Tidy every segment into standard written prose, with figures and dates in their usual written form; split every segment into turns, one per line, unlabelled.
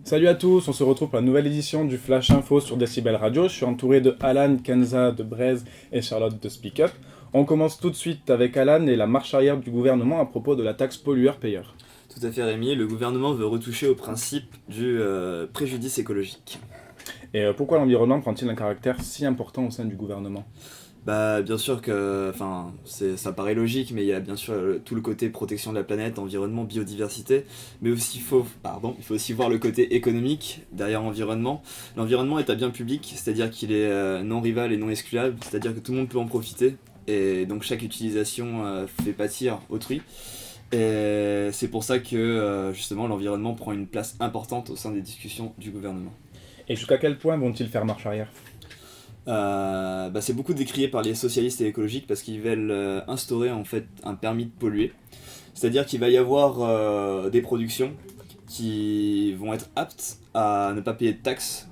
Salut à tous, on se retrouve pour la nouvelle édition du Flash Info sur Decibel Radio. Je suis entouré de Alan, Kenza de Braise et Charlotte de Speak Up. On commence tout de suite avec Alan et la marche arrière du gouvernement à propos de la taxe pollueur-payeur.
Tout à fait Rémi, le gouvernement veut retoucher au principe du préjudice écologique.
Et pourquoi l'environnement prend-il un caractère si important au sein du gouvernement ?
Bah bien sûr que, ça paraît logique, mais il y a bien sûr tout le côté protection de la planète, environnement, biodiversité, mais aussi il faut aussi voir le côté économique derrière l'environnement. L'environnement est un bien public, c'est-à-dire qu'il est non rival et non excluable, c'est-à-dire que tout le monde peut en profiter, et donc chaque utilisation fait pâtir autrui. Et c'est pour ça que justement l'environnement prend une place importante au sein des discussions du gouvernement.
Et jusqu'à quel point vont-ils faire marche arrière ?
C'est beaucoup décrié par les socialistes et écologiques parce qu'ils veulent instaurer en fait un permis de polluer. C'est-à-dire qu'il va y avoir des productions qui vont être aptes à ne pas payer de taxes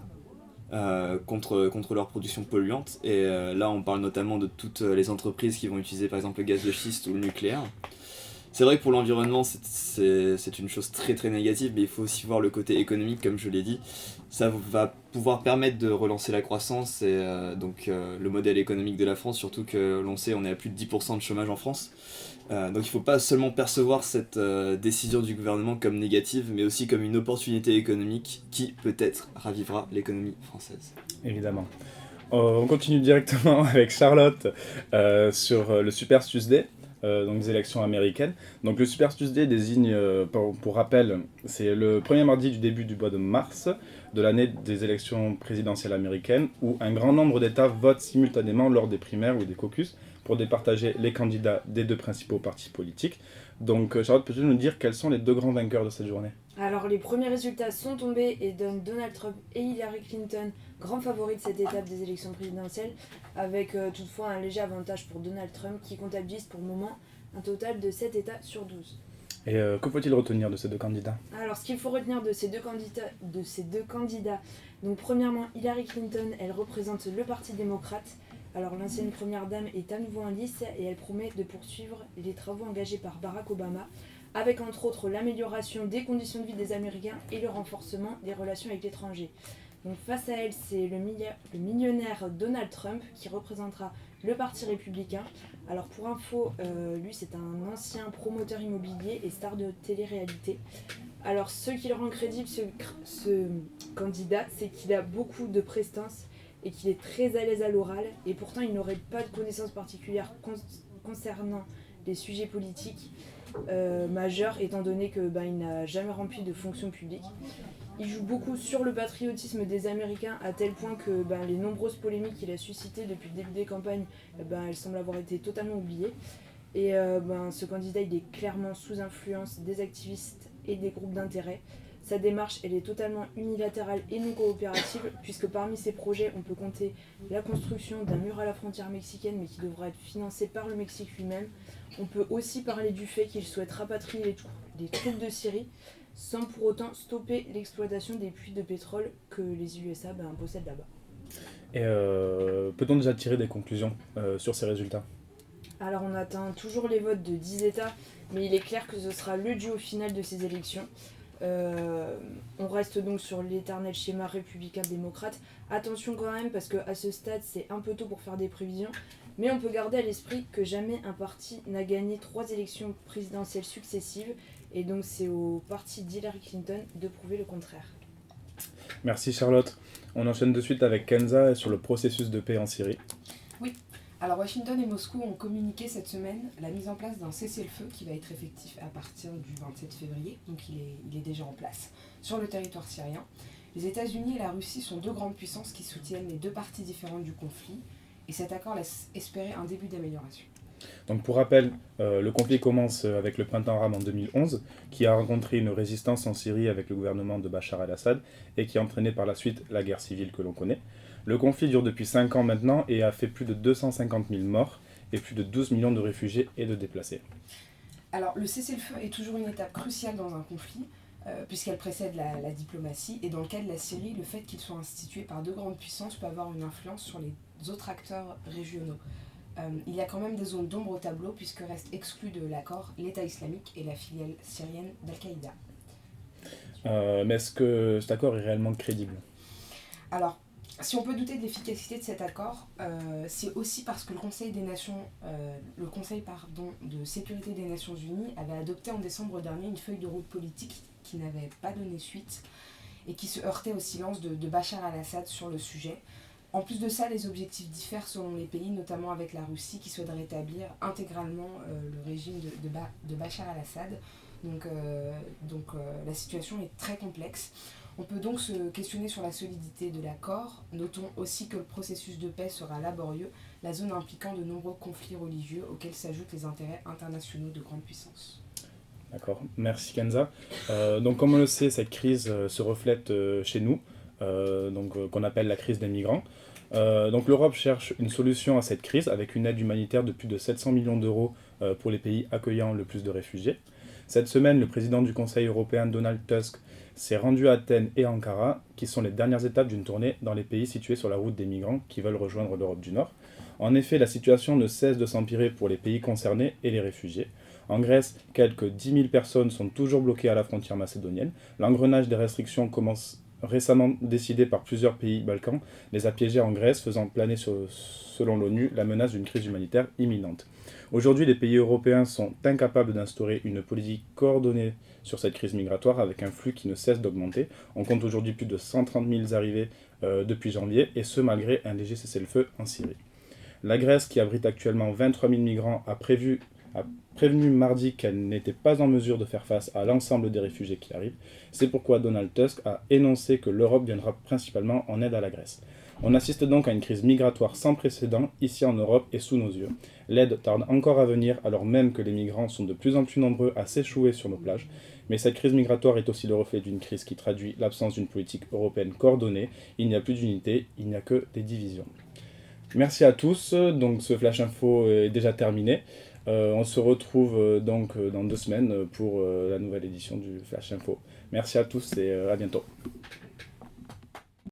contre leur production polluante. Et là on parle notamment de toutes les entreprises qui vont utiliser par exemple le gaz de schiste ou le nucléaire. C'est vrai que pour l'environnement, c'est une chose très très négative, mais il faut aussi voir le côté économique, comme je l'ai dit. Ça va pouvoir permettre de relancer la croissance et le modèle économique de la France, surtout que l'on sait on est à plus de 10% de chômage en France. Donc il ne faut pas seulement percevoir cette décision du gouvernement comme négative, mais aussi comme une opportunité économique qui peut-être ravivera l'économie française.
Évidemment. On continue directement avec Charlotte sur le Super Tuesday. Donc des élections américaines. Donc le Super Tuesday désigne, pour rappel, c'est le premier mardi du début du mois de mars de l'année des élections présidentielles américaines où un grand nombre d'États votent simultanément lors des primaires ou des caucus pour départager les candidats des deux principaux partis politiques. Donc Charlotte, peux-tu nous dire quels sont les deux grands vainqueurs de cette journée ?
Alors les premiers résultats sont tombés et donnent Donald Trump et Hillary Clinton grands favoris de cette étape des élections présidentielles, avec toutefois un léger avantage pour Donald Trump qui comptabilise pour le moment un total de 7 États sur 12.
Et que faut-il retenir de ces deux candidats ?
Alors ce qu'il faut retenir de ces deux candidats, donc premièrement Hillary Clinton, elle représente le Parti démocrate. Alors l'ancienne première dame est à nouveau en lice et elle promet de poursuivre les travaux engagés par Barack Obama, avec entre autres l'amélioration des conditions de vie des Américains et le renforcement des relations avec l'étranger. Donc face à elle, c'est le millionnaire Donald Trump qui représentera le Parti républicain. Alors pour info, lui c'est un ancien promoteur immobilier et star de télé-réalité. Alors ce qui le rend crédible, ce candidat, c'est qu'il a beaucoup de prestance et qu'il est très à l'aise à l'oral. Et pourtant il n'aurait pas de connaissances particulières concernant les sujets politiques majeurs, étant donné qu'il n'a jamais rempli de fonction publique. Il joue beaucoup sur le patriotisme des Américains à tel point que les nombreuses polémiques qu'il a suscitées depuis le début des campagnes, elles semblent avoir été totalement oubliées. Et ce candidat il est clairement sous influence des activistes et des groupes d'intérêt. Sa démarche elle est totalement unilatérale et non coopérative, puisque parmi ses projets on peut compter la construction d'un mur à la frontière mexicaine mais qui devra être financé par le Mexique lui-même. On peut aussi parler du fait qu'il souhaite rapatrier les troupes de Syrie sans pour autant stopper l'exploitation des puits de pétrole que les USA possèdent là-bas.
Et peut-on déjà tirer des conclusions sur ces résultats ?
Alors on atteint toujours les votes de 10 États, mais il est clair que ce sera le duo final de ces élections. On reste donc sur l'éternel schéma républicain-démocrate. Attention quand même, parce qu'à ce stade c'est un peu tôt pour faire des prévisions, mais on peut garder à l'esprit que jamais un parti n'a gagné 3 élections présidentielles successives, et donc c'est au parti d'Hillary Clinton de prouver le contraire.
Merci Charlotte. On enchaîne de suite avec Kenza sur le processus de paix en Syrie.
Oui, alors Washington et Moscou ont communiqué cette semaine la mise en place d'un cessez-le-feu qui va être effectif à partir du 27 février, donc il est déjà en place, sur le territoire syrien. Les États-Unis et la Russie sont deux grandes puissances qui soutiennent les deux parties différentes du conflit, et cet accord laisse espérer un début d'amélioration.
Donc pour rappel, le conflit commence avec le printemps arabe en 2011, qui a rencontré une résistance en Syrie avec le gouvernement de Bachar el-Assad et qui a entraîné par la suite la guerre civile que l'on connaît. Le conflit dure depuis 5 ans maintenant et a fait plus de 250 000 morts et plus de 12 millions de réfugiés et de déplacés.
Alors le cessez-le-feu est toujours une étape cruciale dans un conflit, puisqu'elle précède la diplomatie, et dans le cas de la Syrie, le fait qu'il soit institué par deux grandes puissances peut avoir une influence sur les autres acteurs régionaux. Il y a quand même des zones d'ombre au tableau, puisque restent exclus de l'accord l'État islamique et la filiale syrienne d'Al-Qaïda.
Mais est-ce que cet accord est réellement crédible?
Alors, si on peut douter de l'efficacité de cet accord, c'est aussi parce que le Conseil de sécurité des Nations Unies avait adopté en décembre dernier une feuille de route politique qui n'avait pas donné suite et qui se heurtait au silence de Bachar al-Assad sur le sujet. En plus de ça, les objectifs diffèrent selon les pays, notamment avec la Russie qui souhaite rétablir intégralement le régime de Bachar al-Assad. Donc la situation est très complexe. On peut donc se questionner sur la solidité de l'accord. Notons aussi que le processus de paix sera laborieux, la zone impliquant de nombreux conflits religieux auxquels s'ajoutent les intérêts internationaux de grandes puissances.
D'accord, merci Kenza. Donc comme on le sait, cette crise se reflète chez nous, qu'on appelle la crise des migrants. Donc l'Europe cherche une solution à cette crise avec une aide humanitaire de plus de 700 millions d'euros pour les pays accueillant le plus de réfugiés. Cette semaine, le président du Conseil européen Donald Tusk s'est rendu à Athènes et Ankara, qui sont les dernières étapes d'une tournée dans les pays situés sur la route des migrants qui veulent rejoindre l'Europe du Nord. En effet, la situation ne cesse de s'empirer pour les pays concernés et les réfugiés. En Grèce, quelques 10 000 personnes sont toujours bloquées à la frontière macédonienne. L'engrenage des restrictions récemment décidé par plusieurs pays balkans les a piégés en Grèce, faisant planer selon l'ONU la menace d'une crise humanitaire imminente. Aujourd'hui, les pays européens sont incapables d'instaurer une politique coordonnée sur cette crise migratoire avec un flux qui ne cesse d'augmenter. On compte aujourd'hui plus de 130 000 arrivées depuis janvier, et ce malgré un léger cessez-le-feu en Syrie. La Grèce, qui abrite actuellement 23 000 migrants, a prévenu mardi qu'elle n'était pas en mesure de faire face à l'ensemble des réfugiés qui arrivent. C'est pourquoi Donald Tusk a énoncé que l'Europe viendra principalement en aide à la Grèce. On assiste donc à une crise migratoire sans précédent ici en Europe et sous nos yeux. L'aide tarde encore à venir alors même que les migrants sont de plus en plus nombreux à s'échouer sur nos plages. Mais cette crise migratoire est aussi le reflet d'une crise qui traduit l'absence d'une politique européenne coordonnée. Il n'y a plus d'unité, il n'y a que des divisions. Merci à tous, donc ce Flash Info est déjà terminé. On se retrouve donc dans 2 semaines pour la nouvelle édition du Flash Info. Merci à tous et à bientôt.